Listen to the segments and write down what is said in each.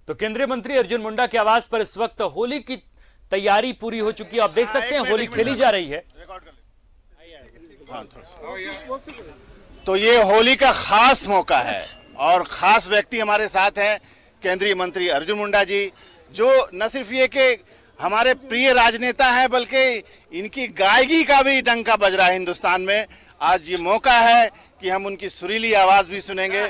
तो केंद्रीय मंत्री अर्जुन मुंडा के आवास पर इस वक्त होली की तैयारी पूरी हो चुकी है। आप देख सकते हैं होली खेली जा रही है। तो ये होली का खास मौका है और खास व्यक्ति हमारे साथ हैं केंद्रीय मंत्री अर्जुन मुंडा जी, जो न सिर्फ ये कि हमारे प्रिय राजनेता हैं बल्कि इनकी गायकी का भी डंका बज रहा है हिंदुस्तान में। आज ये मौका है कि हम उनकी सुरीली आवाज भी सुनेंगे।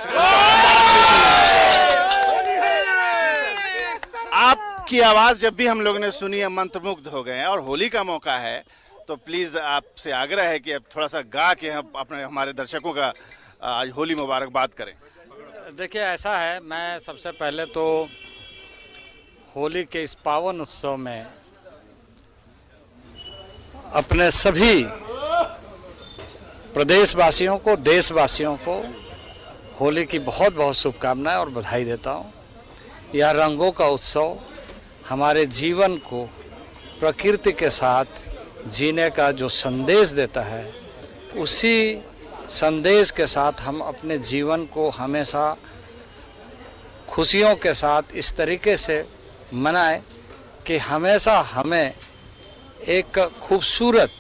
आपकी आवाज जब भी हम लोगों ने सुनी है मंत्रमुग्ध हो गए हैं और होली का मौका है तो प्लीज आपसे आग्रह है कि अब थोड़ा सा गा के हम अपने हमारे दर्शकों का आज होली मुबारकबाद करें। देखिए ऐसा है, मैं सबसे पहले तो होली के इस पावन उत्सव में अपने सभी प्रदेशवासियों को, देशवासियों को होली की बहुत बहुत शुभकामनाएं और बधाई देता हूं। यह रंगों का उत्सव हमारे जीवन को प्रकृति के साथ जीने का जो संदेश देता है, उसी संदेश के साथ हम अपने जीवन को हमेशा खुशियों के साथ इस तरीके से मनाएं कि हमेशा हमें एक खूबसूरत,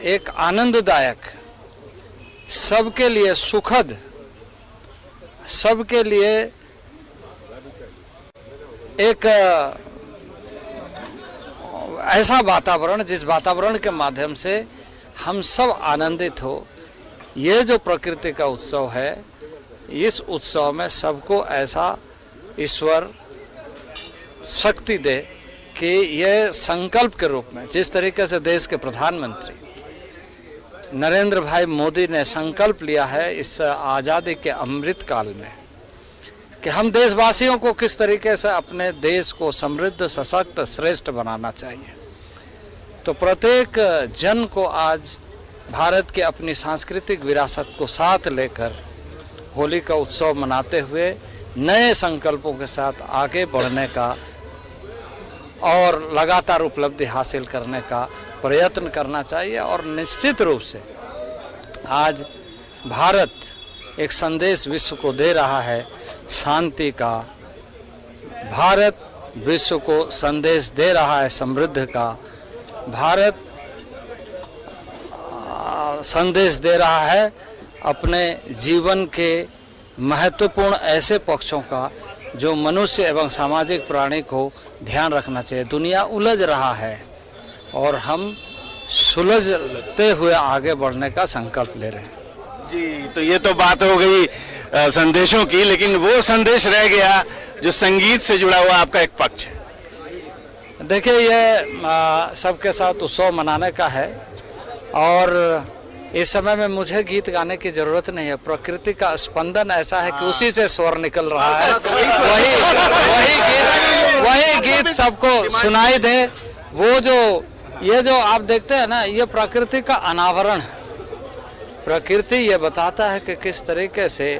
एक आनंददायक, सबके लिए सुखद, सबके लिए एक ऐसा वातावरण जिस वातावरण के माध्यम से हम सब आनंदित हो। ये जो प्रकृति का उत्सव है, इस उत्सव में सबको ऐसा ईश्वर शक्ति दे कि ये संकल्प के रूप में, जिस तरीके से देश के प्रधानमंत्री नरेंद्र भाई मोदी ने संकल्प लिया है इस आज़ादी के अमृत काल में कि हम देशवासियों को किस तरीके से अपने देश को समृद्ध, सशक्त, श्रेष्ठ बनाना चाहिए। तो प्रत्येक जन को आज भारत की अपनी सांस्कृतिक विरासत को साथ लेकर होली का उत्सव मनाते हुए नए संकल्पों के साथ आगे बढ़ने का और लगातार उपलब्धि हासिल करने का प्रयत्न करना चाहिए। और निश्चित रूप से आज भारत एक संदेश विश्व को दे रहा है शांति का, भारत विश्व को संदेश दे रहा है समृद्धि का, भारत संदेश दे रहा है अपने जीवन के महत्वपूर्ण ऐसे पक्षों का जो मनुष्य एवं सामाजिक प्राणी को ध्यान रखना चाहिए। दुनिया उलझ रहा है और हम सुलझते हुए आगे बढ़ने का संकल्प ले रहे हैं। जी, तो ये तो बात हो गई संदेशों की, लेकिन वो संदेश रह गया जो संगीत से जुड़ा हुआ आपका एक पक्ष है। देखिए, ये सबके साथ उत्सव मनाने का है और इस समय में मुझे गीत गाने की जरूरत नहीं है। प्रकृति का स्पंदन ऐसा है कि उसी से स्वर निकल रहा है, वही गीत सबको सुनाई दे। वो जो ये जो आप देखते हैं ना, ये प्रकृति का अनावरण है। प्रकृति ये बताता है कि किस तरीके से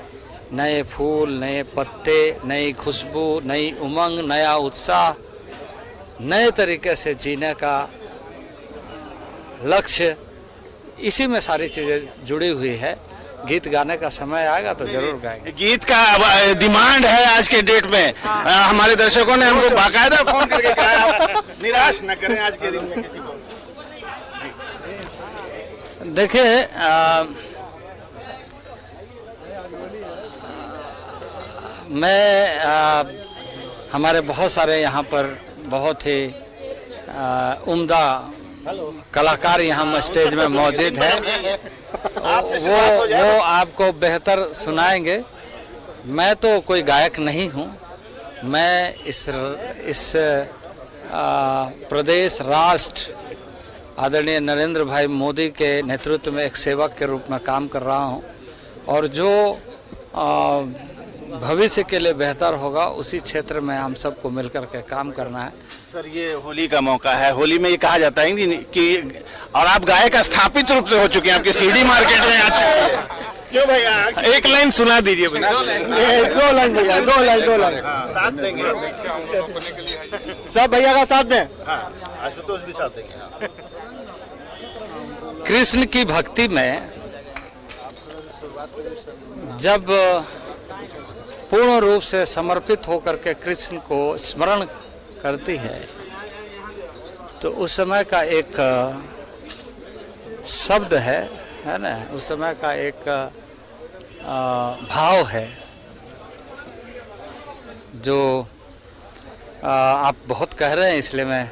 नए फूल, नए पत्ते, नई खुशबू, नई उमंग, नया उत्साह, नए तरीके से जीने का लक्ष्य, इसी में सारी चीजें जुड़ी हुई है। गीत गाने का समय आएगा तो जरूर गाएंगे। गीत का डिमांड है आज के डेट में। हमारे दर्शकों ने हमको बाकायदा फोन करके कहा, निराश न करें आज के दिन में किसी को। देखिए, मैं हमारे बहुत सारे यहाँ पर बहुत ही उम्दा कलाकार यहाँ स्टेज में मौजूद हैं। वो आपको बेहतर सुनाएंगे। मैं तो कोई गायक नहीं हूँ। मैं इस प्रदेश, राष्ट्र आदरणीय नरेंद्र भाई मोदी के नेतृत्व में एक सेवक के रूप में काम कर रहा हूँ और जो भविष्य के लिए बेहतर होगा उसी क्षेत्र में हम सबको मिलकर के काम करना है। सर, ये होली का मौका है। होली में ये कहा जाता है कि और आप गायक स्थापित रूप से हो चुके हैं, आपके सीडी मार्केट में आ चुके हैं। क्यों भैया, एक लाइन सुना दीजिए भैया। दो लाइन भैया, दो लाइन साथ देंगे सब भैया का साथ दें। आशुतोष भी साथ देंगे। कृष्ण की भक्ति में जब पूर्ण रूप से समर्पित होकर के कृष्ण को स्मरण करती है, तो उस समय का एक शब्द है ना, उस समय का एक भाव है जो आप बहुत कह रहे हैं, इसलिए मैं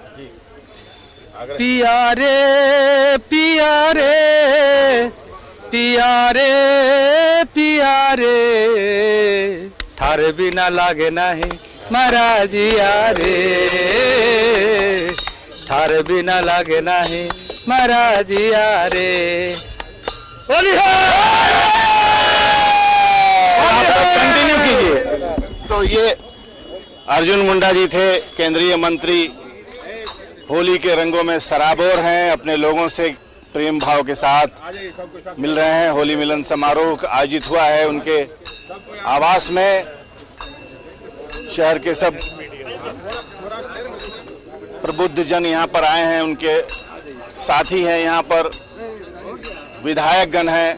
पिया रे पिया रे पिया रे पिया रे थारे बिना लागे नहीं महाराजिया रे, थारे बिना लागे नहीं महाराजिया रे। कंटिन्यू कीजिए। तो ये अर्जुन मुंडा जी थे, केंद्रीय मंत्री, होली के रंगों में सराबोर हैं, अपने लोगों से प्रेम भाव के साथ मिल रहे हैं। होली मिलन समारोह आयोजित हुआ है उनके आवास में। शहर के सब प्रबुद्ध जन यहाँ पर आए हैं, उनके साथी हैं, यहाँ पर विधायक गण हैं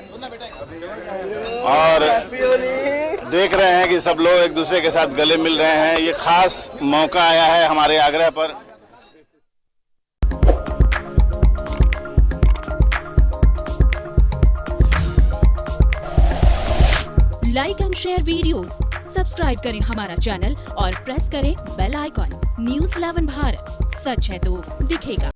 और देख रहे हैं कि सब लोग एक दूसरे के साथ गले मिल रहे हैं। ये खास मौका आया है हमारे आग्रह पर। Like and share videos, subscribe करें हमारा चैनल और प्रेस करें बेल आइकॉन। न्यूज़ 11 भारत, सच है तो दिखेगा।